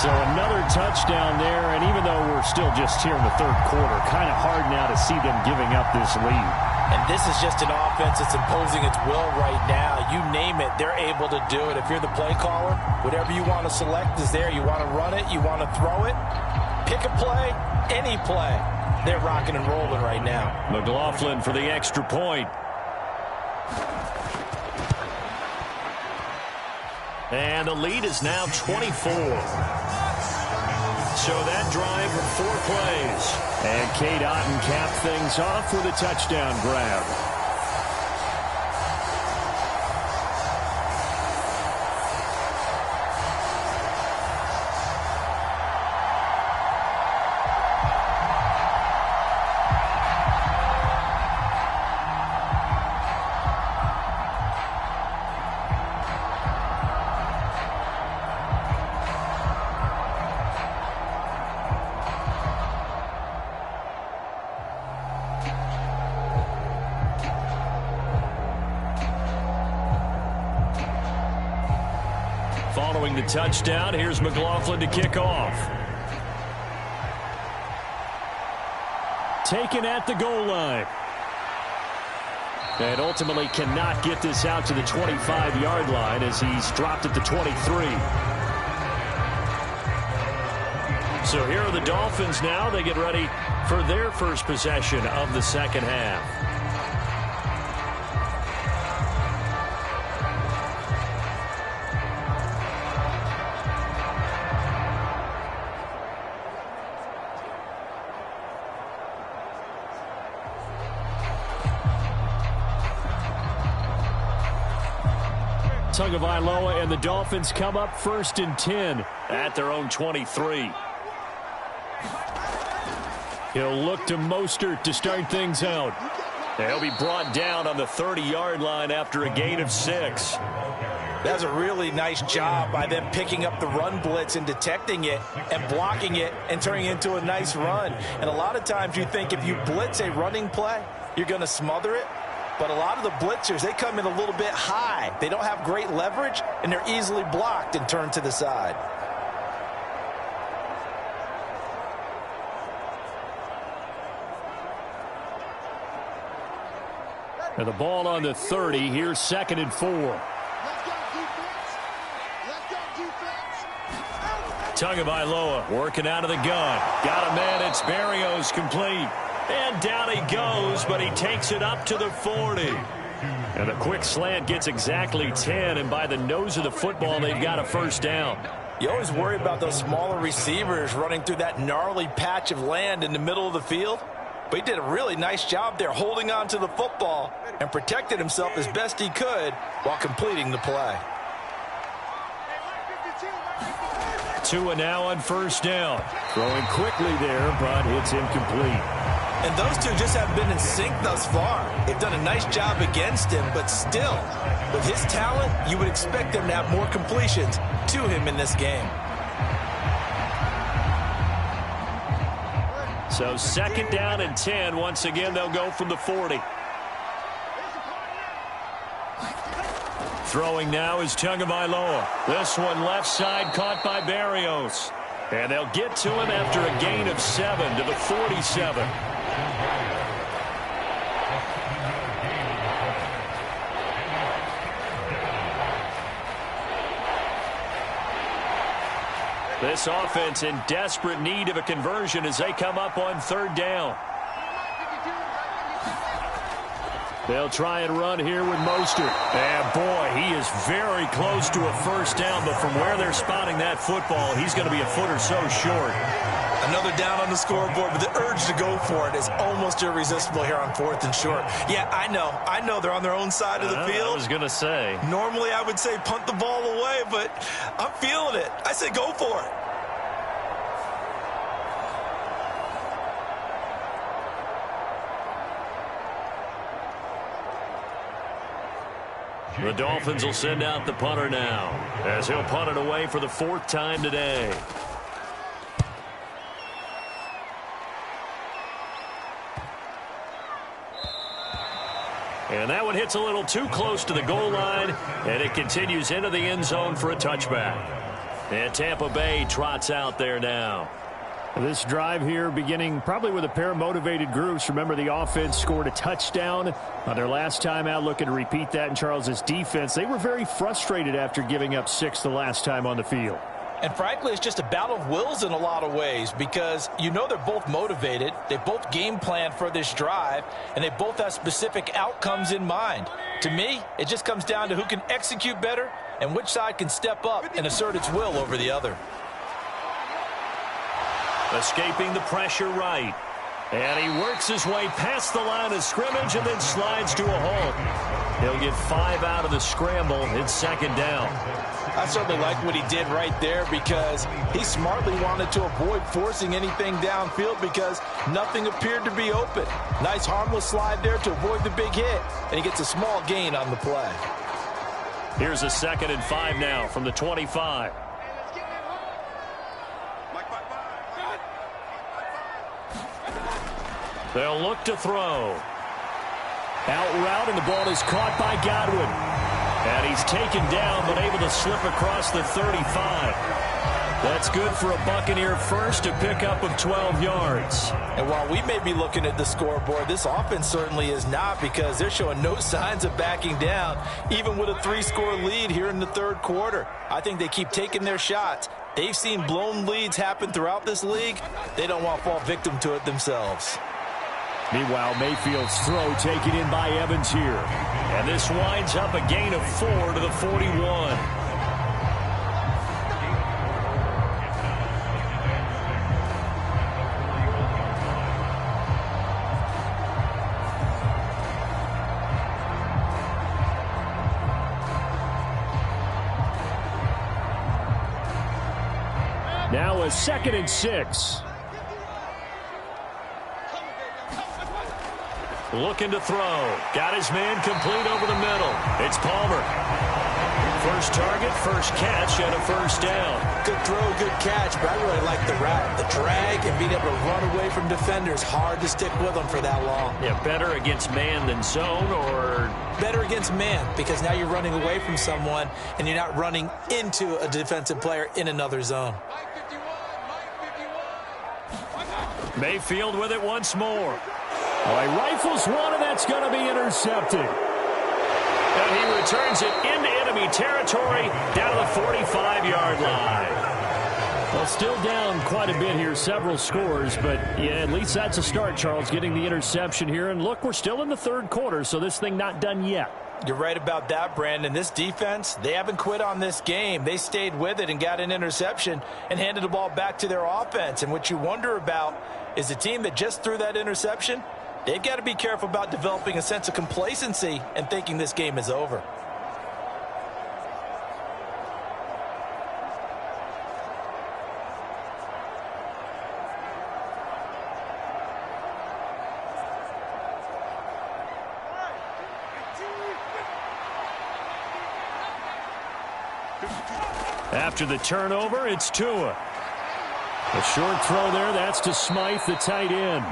So another touchdown there, and even though we're still just here in the third quarter, kind of hard now to see them giving up this lead. And this is just an offense that's imposing its will right now. You name it, they're able to do it. If you're the play caller, whatever you want to select is there. You want to run it, you want to throw it, pick a play, any play. They're rocking and rolling right now. McLaughlin for the extra point. And the lead is now 24. So that drive of 4 plays. And Cade Otton capped things off with a touchdown grab. Following the touchdown, here's McLaughlin to kick off. Taken at the goal line. And ultimately cannot get this out to the 25-yard line as he's dropped at the 23. So here are the Dolphins now. They get ready for their first possession of the second half. Tagovailoa and the Dolphins come up 1st and 10 at their own 23. He'll look to Mostert to start things out. They'll be brought down on the 30-yard line after a gain of 6. That's a really nice job by them picking up the run blitz and detecting it and blocking it and turning it into a nice run. And a lot of times you think if you blitz a running play, you're going to smother it. But a lot of the blitzers, they come in a little bit high. They don't have great leverage, and they're easily blocked and turned to the side. And the ball on the 30. Here's 2nd and 4. Tagovailoa working out of the gun. Got a man. It's Berrios complete. And down he goes, but he takes it up to the 40. And a quick slant gets exactly 10, and by the nose of the football, they've got a first down. You always worry about those smaller receivers running through that gnarly patch of land in the middle of the field. But he did a really nice job there holding on to the football and protected himself as best he could while completing the play. Tua now on first down. Throwing quickly there, but it's incomplete. And those two just have been in sync thus far. They've done a nice job against him, but still, with his talent, you would expect them to have more completions to him in this game. So 2nd down and 10. Once again, they'll go from the 40. Throwing now is Tagovailoa. This one left side caught by Berrios. And they'll get to him after a gain of 7 to the 47. This offense in desperate need of a conversion as they come up on 3rd down. They'll try and run here with Mostert. And, boy, he is very close to a first down, but from where they're spotting that football, he's going to be a foot or so short. Another down on the scoreboard, but the urge to go for it is almost irresistible here on 4th and short. Yeah, I know they're on their own side of the field. I was going to say. Normally I would say punt the ball away, but I'm feeling it. I say go for it. The Dolphins will send out the punter now, as he'll punt it away for the 4th time today. And that one hits a little too close to the goal line, and it continues into the end zone for a touchback. And Tampa Bay trots out there now. This drive here beginning probably with a pair of motivated groups. Remember, the offense scored a touchdown on their last time out. Looking to repeat that in Charles's defense. They were very frustrated after giving up 6 the last time on the field. And frankly, it's just a battle of wills in a lot of ways because you know they're both motivated. They both game plan for this drive, and they both have specific outcomes in mind. To me, it just comes down to who can execute better and which side can step up and assert its will over the other. Escaping the pressure right. And he works his way past the line of scrimmage and then slides to a halt. He'll get 5 out of the scramble. It's 2nd down. I certainly like what he did right there because he smartly wanted to avoid forcing anything downfield because nothing appeared to be open. Nice harmless slide there to avoid the big hit, and he gets a small gain on the play. Here's a 2nd and 5 now from the 25. They'll look to throw. Out route, and the ball is caught by Godwin. And he's taken down, but able to slip across the 35. That's good for a Buccaneer first, a pickup of 12 yards. And while we may be looking at the scoreboard, this offense certainly is not because they're showing no signs of backing down, even with a 3-score lead here in the 3rd quarter. I think they keep taking their shots. They've seen blown leads happen throughout this league. They don't want to fall victim to it themselves. Meanwhile, Mayfield's throw taken in by Evans here. And this winds up a gain of 4 to the 41. Now a 2nd and 6. Looking to throw. Got his man complete over the middle. It's Palmer. First target, first catch, and a first down. Good throw, good catch, but I really like the route. The drag and being able to run away from defenders. Hard to stick with them for that long. Yeah, better against man than zone, or? Better against man, because now you're running away from someone, and you're not running into a defensive player in another zone. Mayfield with it once more. Well, he rifles one, and that's going to be intercepted. And he returns it into enemy territory down to the 45-yard line. Well, still down quite a bit here, several scores, but yeah, at least that's a start, Charles, getting the interception here. And look, we're still in the 3rd quarter, so this thing not done yet. You're right about that, Brandon. This defense, they haven't quit on this game. They stayed with it and got an interception and handed the ball back to their offense. And what you wonder about is the team that just threw that interception, they've got to be careful about developing a sense of complacency and thinking this game is over. After the turnover, it's Tua. A short throw there. That's to Smythe, the tight end.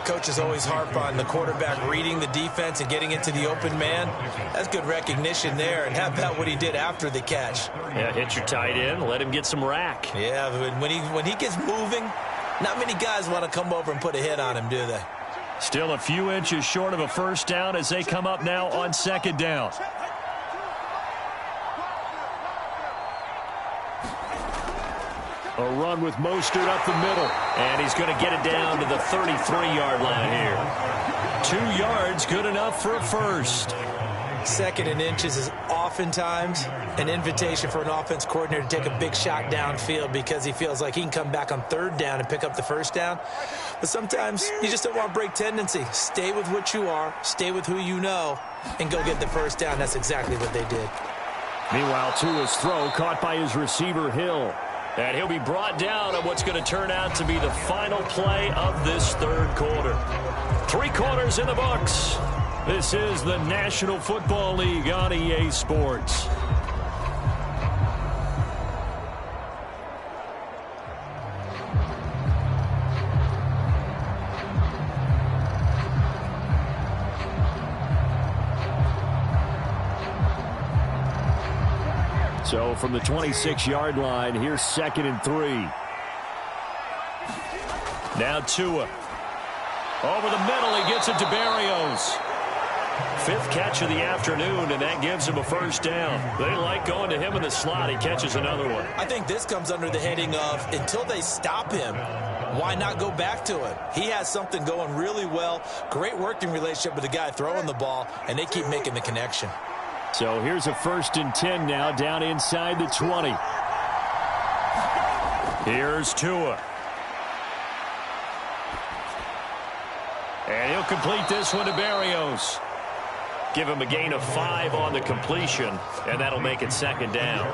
Coaches always harp on the quarterback reading the defense and getting into the open man. That's good recognition there. And how about what he did after the catch? Yeah, hit your tight end. Let him get some rack. Yeah, when he gets moving, not many guys want to come over and put a hit on him, do they? Still a few inches short of a first down as they come up now on 2nd down. A run with Mostert up the middle. And he's going to get it down to the 33-yard line here. 2 yards, good enough for a first. 2nd and inches is oftentimes an invitation for an offense coordinator to take a big shot downfield because he feels like he can come back on 3rd down and pick up the 1st down. But sometimes you just don't want to break tendency. Stay with what you are, stay with who you know, and go get the 1st down. That's exactly what they did. Meanwhile, Tua's throw caught by his receiver, Hill. And he'll be brought down on what's going to turn out to be the final play of this 3rd quarter. 3 quarters in the books. This is the National Football League on EA Sports. So from the 26-yard line, here's 2nd and 3. Now Tua. Over the middle, he gets it to Berrios. 5th catch of the afternoon, and that gives him a 1st down. They like going to him in the slot. He catches another one. I think this comes under the heading of until they stop him, why not go back to him? He has something going really well. Great working relationship with the guy throwing the ball, and they keep making the connection. So here's a 1st and 10 now down inside the 20. Here's Tua. And he'll complete this one to Berrios. Give him a gain of 5 on the completion, and that'll make it 2nd down.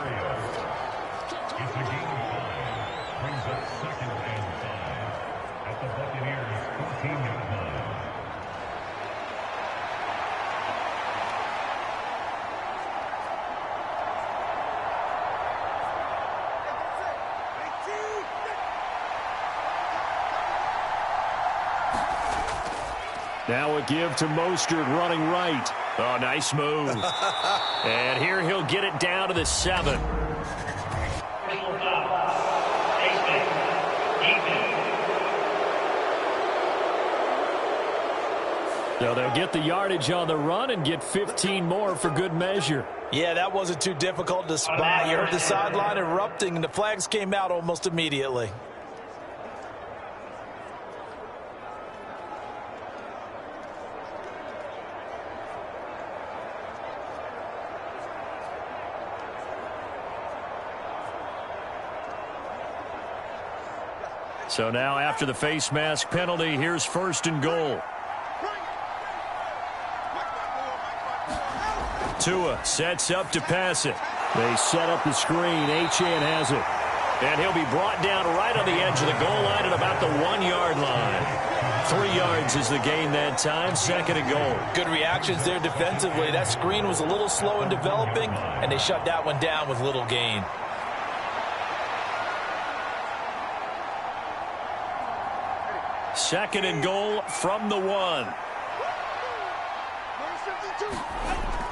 Now a give to Mostert running right. Oh, nice move. And here he'll get it down to the 7. So they'll get the yardage on the run and get 15 more for good measure. Yeah, that wasn't too difficult to spot. You heard the sideline erupting, and the flags came out almost immediately. So now after the face mask penalty, here's 1st and goal. Tua sets up to pass it. They set up the screen. Achane has it. And he'll be brought down right on the edge of the goal line at about the 1-yard line. 3 yards is the gain that time. 2nd and goal. Good reactions there defensively. That screen was a little slow in developing, and they shut that one down with little gain. Second and goal from the 1.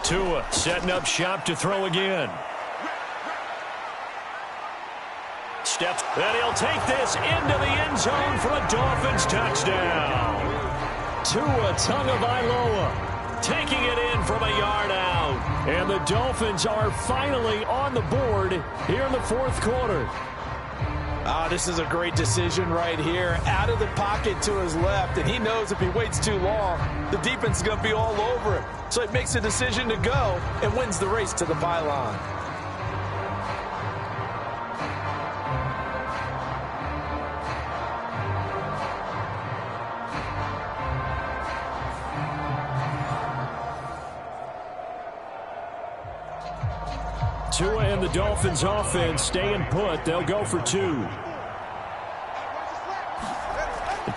Tua setting up shop to throw again. Steps, and he'll take this into the end zone for a Dolphins touchdown. Tua Tagovailoa taking it in from a yard out. And the Dolphins are finally on the board here in the 4th quarter. This is a great decision right here. Out of the pocket to his left, and he knows if he waits too long, the defense is going to be all over him. So he makes a decision to go and wins the race to the pylon. Tua and the Dolphins offense staying put. They'll go for 2.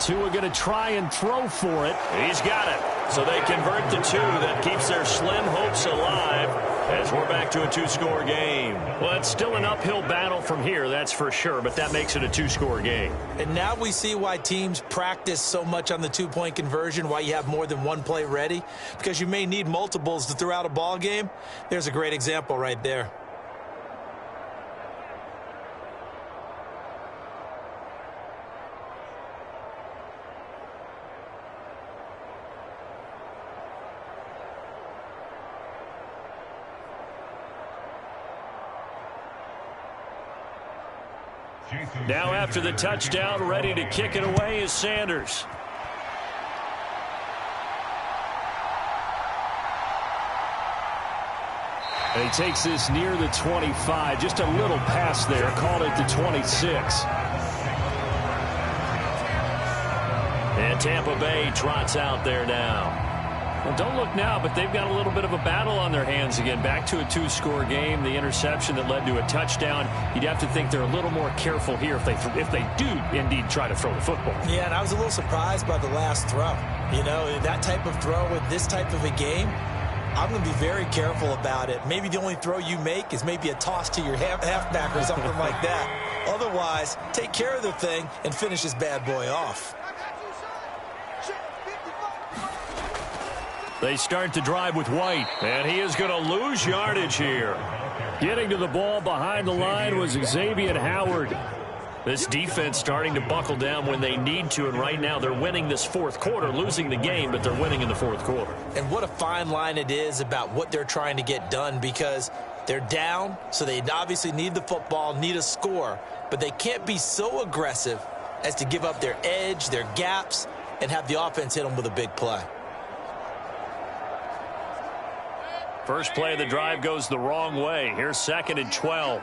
Tua going to try and throw for it. He's got it. So they convert the 2. That keeps their slim hopes alive as we're back to a 2-score game. Well, it's still an uphill battle from here, that's for sure, but that makes it a 2-score game. And now we see why teams practice so much on the 2-point conversion, why you have more than one play ready, because you may need multiples to throw out a ball game. There's a great example right there. Now after the touchdown, ready to kick it away is Sanders. And he takes this near the 25. Just a little pass there. Called it the 26. And Tampa Bay trots out there now. Well, don't look now, but they've got a little bit of a battle on their hands again. Back to a two-score game. The interception that led to a touchdown. You'd have to think they're a little more careful here if they do indeed try to throw the football. Yeah, and I was a little surprised by the last throw. You know, that type of throw with this type of a game, I'm going to be very careful about it. Maybe the only throw you make is maybe a toss to your halfback or something like that. Otherwise, take care of the thing and finish this bad boy off. They start to drive with White, and he is going to lose yardage here. Getting to the ball behind the line was Xavier Howard. This defense starting to buckle down when they need to, and right now they're winning this fourth quarter, losing the game, but they're winning in the fourth quarter. And what a fine line it is about what they're trying to get done, because they're down, so they obviously need the football, need a score, but they can't be so aggressive as to give up their edge, their gaps, and have the offense hit them with a big play. First play of the drive goes the wrong way. Here's 2nd and 12.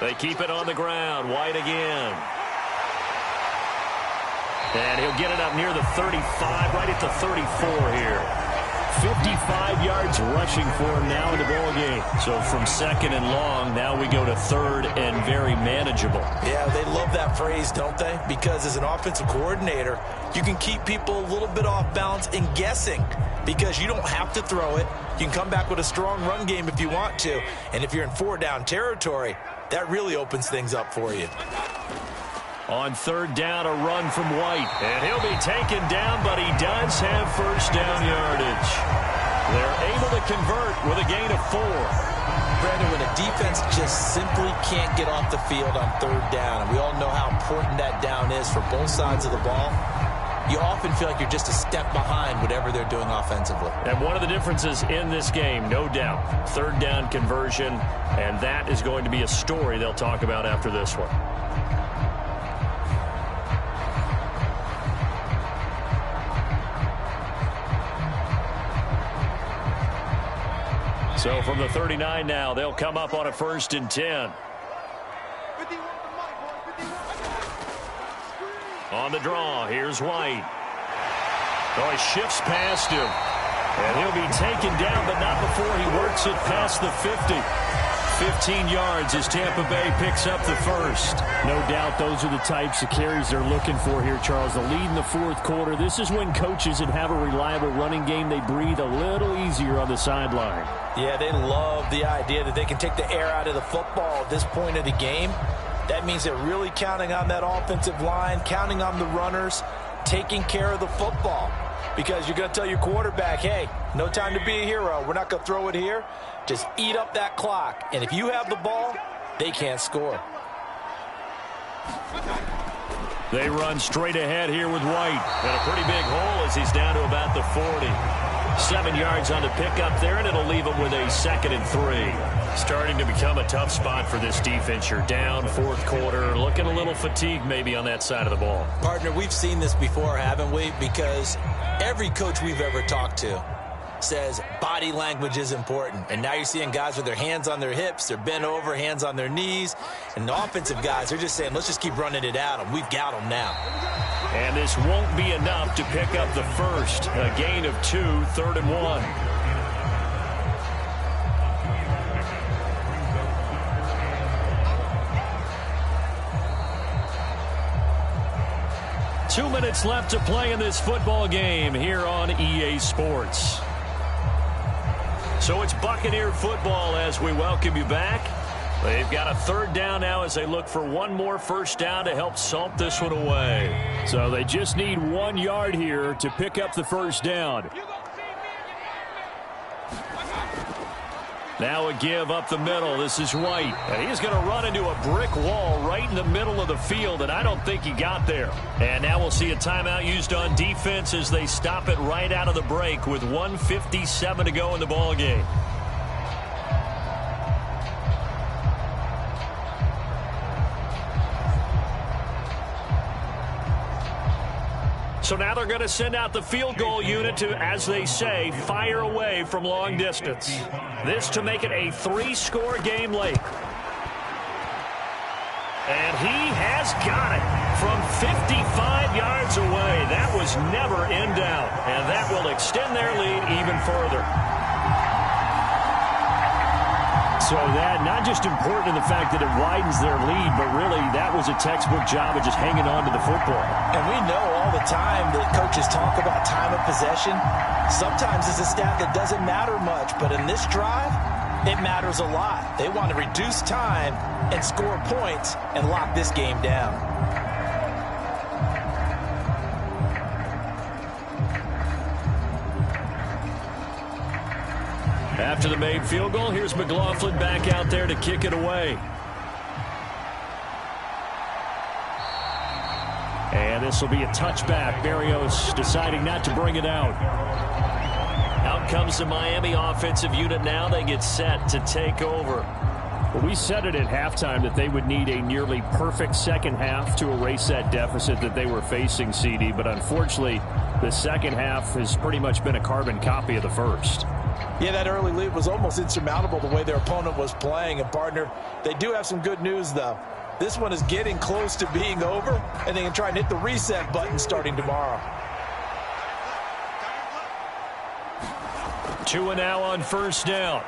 They keep it on the ground. White again. And he'll get it up near the 35, right at the 34 here. 55 yards rushing for him now in the ball game. So from 2nd and long, now we go to 3rd and very manageable. Yeah, they love that phrase, don't they? Because as an offensive coordinator, you can keep people a little bit off balance and guessing, because you don't have to throw it. You can come back with a strong run game if you want to. And if you're in 4-down territory, that really opens things up for you. On 3rd down, a run from White. And he'll be taken down, but he does have first down yardage. They're able to convert with a gain of 4. Brandon, when a defense just simply can't get off the field on 3rd down, and we all know how important that down is for both sides of the ball, you often feel like you're just a step behind whatever they're doing offensively. And one of the differences in this game, no doubt, 3rd down conversion, and that is going to be a story they'll talk about after this one. So from the 39 now, they'll come up on a 1st and 10. On the draw, here's White. Oh, he shifts past him. And he'll be taken down, but not before he works it past the 50. 15 yards as Tampa Bay picks up the first. No doubt those are the types of carries they're looking for here, Charles. The lead in the fourth quarter. This is when coaches that have a reliable running game, they breathe a little easier on the sideline. Yeah, they love the idea that they can take the air out of the football at this point of the game. That means they're really counting on that offensive line, counting on the runners, taking care of the football. Because you're going to tell your quarterback, hey, no time to be a hero. We're not going to throw it here. Just eat up that clock. And if you have the ball, they can't score. They run straight ahead here with White. And a pretty big hole as he's down to about the 40. 7 yards on the pickup there, and it'll leave him with a 2nd and 3. Starting to become a tough spot for this defense. You're down, fourth quarter, looking a little fatigued maybe on that side of the ball. Partner, we've seen this before, haven't we? Because every coach we've ever talked to says body language is important. And now you're seeing guys with their hands on their hips, they're bent over, hands on their knees. And the offensive guys, they're just saying, let's just keep running it at them. We've got them now. And this won't be enough to pick up the first. A gain of 2, 3rd and 1. Two minutes left to play in this football game here on EA Sports. So it's Buccaneer football as we welcome you back. They've got a 3rd down now as they look for one more first down to help salt this one away. So they just need 1 yard here to pick up the first down. Now a give up the middle. This is White. And he's going to run into a brick wall right in the middle of the field, and I don't think he got there. And now we'll see a timeout used on defense as they stop it right out of the break with 1:57 to go in the ball game. So now they're going to send out the field goal unit to, as they say, fire away from long distance. This to make it a 3-score game late. And he has got it from 55 yards away. That was never in doubt. And that will extend their lead even further. So that not just important in the fact that it widens their lead, but really that was a textbook job of just hanging on to the football. And we know all the time that coaches talk about time of possession. Sometimes it's a stat that doesn't matter much, but in this drive, it matters a lot. They want to reduce time and score points and lock this game down. After the made field goal, here's McLaughlin back out there to kick it away. And this will be a touchback. Barrios deciding not to bring it out. Out comes the Miami offensive unit now. They get set to take over. Well, we said it at halftime that they would need a nearly perfect second half to erase that deficit that they were facing, CD. But unfortunately, the second half has pretty much been a carbon copy of the first. Yeah, that early lead was almost insurmountable the way their opponent was playing. And, partner, they do have some good news, though. This one is getting close to being over, and they can try and hit the reset button starting tomorrow. Tua now on first down.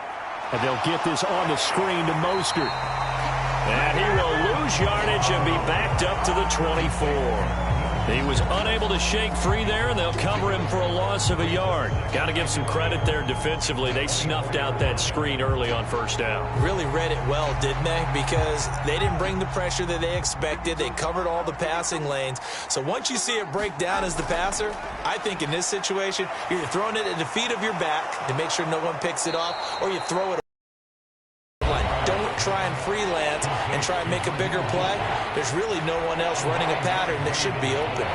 And they'll get this on the screen to Mostert. And he will lose yardage and be backed up to the 24. He was unable to shake free there, and they'll cover him for a loss of a yard. Got to give some credit there defensively. They snuffed out that screen early on first down. Really read it well, didn't they? Because they didn't bring the pressure that they expected. They covered all the passing lanes. So once you see it break down as the passer, I think in this situation, you're either throwing it at the feet of your back to make sure no one picks it off, or you throw it. Don't try and freelance and try and make a bigger play. There's really no one else running a pattern that should be open.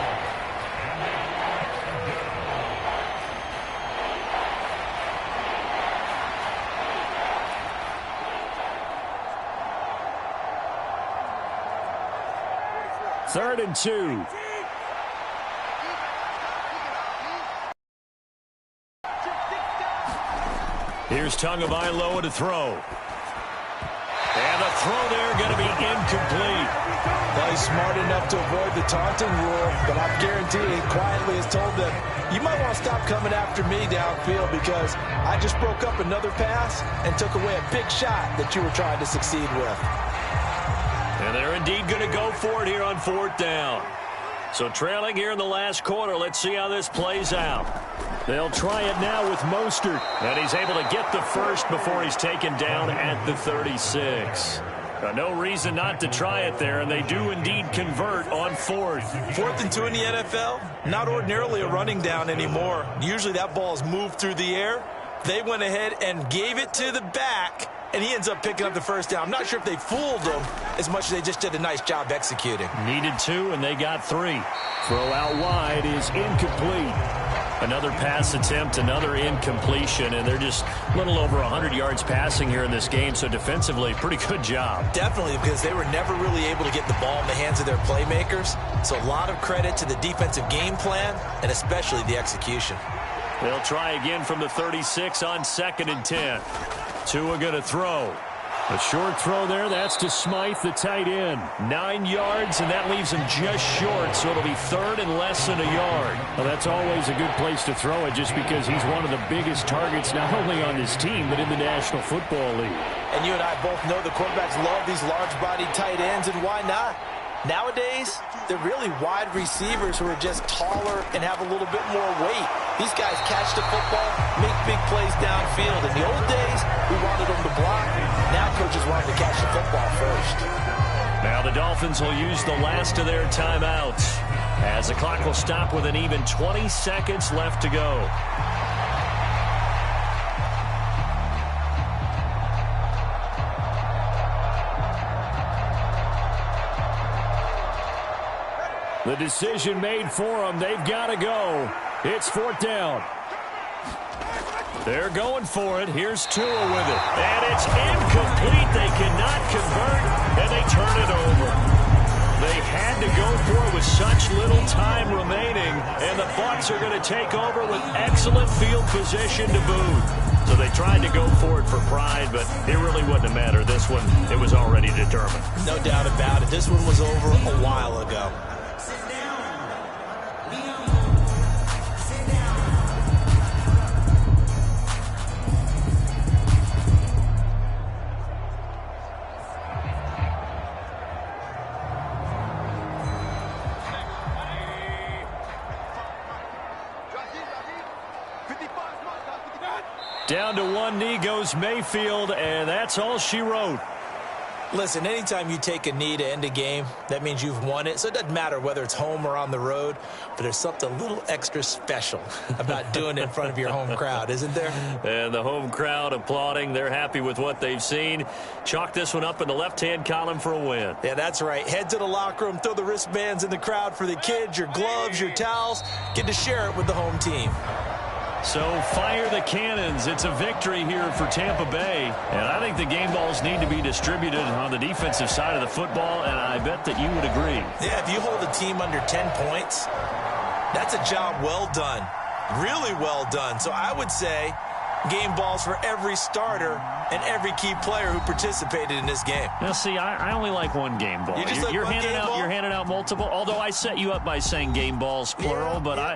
Third and 2. Here's Tagovailoa to throw. And the throw there going to be incomplete. Well, he's smart enough to avoid the taunting rule, but I guarantee he quietly has told them, you might want to stop coming after me downfield because I just broke up another pass and took away a big shot that you were trying to succeed with. And they're indeed going to go for it here on fourth down. So trailing here in the last quarter, let's see how this plays out. They'll try it now with Mostert. And he's able to get the first before he's taken down at the 36. No reason not to try it there, and they do indeed convert on fourth. 4th and 2 in the NFL, not ordinarily a running down anymore. Usually that ball is moved through the air. They went ahead and gave it to the back, and he ends up picking up the first down. I'm not sure if they fooled him as much as they just did a nice job executing. Needed 2, and they got 3. Throw out wide is incomplete. Another pass attempt, another incompletion, and they're just a little over 100 yards passing here in this game, so defensively, pretty good job. Definitely, because they were never really able to get the ball in the hands of their playmakers. So a lot of credit to the defensive game plan, and especially the execution. They'll try again from the 36 on 2nd and 10. Tua going to throw. A short throw there. That's to Smythe, the tight end. 9 yards, and that leaves him just short, so it'll be 3rd and less than a yard. Well, that's always a good place to throw it just because he's one of the biggest targets not only on his team but in the National Football League. And you and I both know the quarterbacks love these large-bodied tight ends, and why not? Nowadays, they're really wide receivers who are just taller and have a little bit more weight. These guys catch the football, make big plays downfield. In the old days, we wanted them to block. Now coaches want them to catch the football first. Now the Dolphins will use the last of their timeouts as the clock will stop with an even 20 seconds left to go. The decision made for them. They've got to go. It's 4th down. They're going for it. Here's Tua with it. And it's incomplete. They cannot convert, and they turn it over. They had to go for it with such little time remaining, and the Bucs are going to take over with excellent field position to boot. So they tried to go for it for pride, but it really wouldn't have mattered. This one, it was already determined. No doubt about it. This one was over a while ago. Down to one knee goes Mayfield, and that's all she wrote. Listen, anytime you take a knee to end a game, that means you've won it. So it doesn't matter whether it's home or on the road, but there's something a little extra special about doing it in front of your home crowd, isn't there? And the home crowd applauding. They're happy with what they've seen. Chalk this one up in the left-hand column for a win. Yeah, that's right. Head to the locker room, throw the wristbands in the crowd for the kids, your gloves, your towels. Get to share it with the home team. So fire the cannons. It's a victory here for Tampa Bay. And I think the game balls need to be distributed on the defensive side of the football, and I bet that you would agree. Yeah, if you hold a team under 10 points, that's a job well done. Really well done. So I would say game balls for every starter and every key player who participated in this game. Now, see, I only like one game ball. You're handing out multiple, although I set you up by saying game balls, plural, but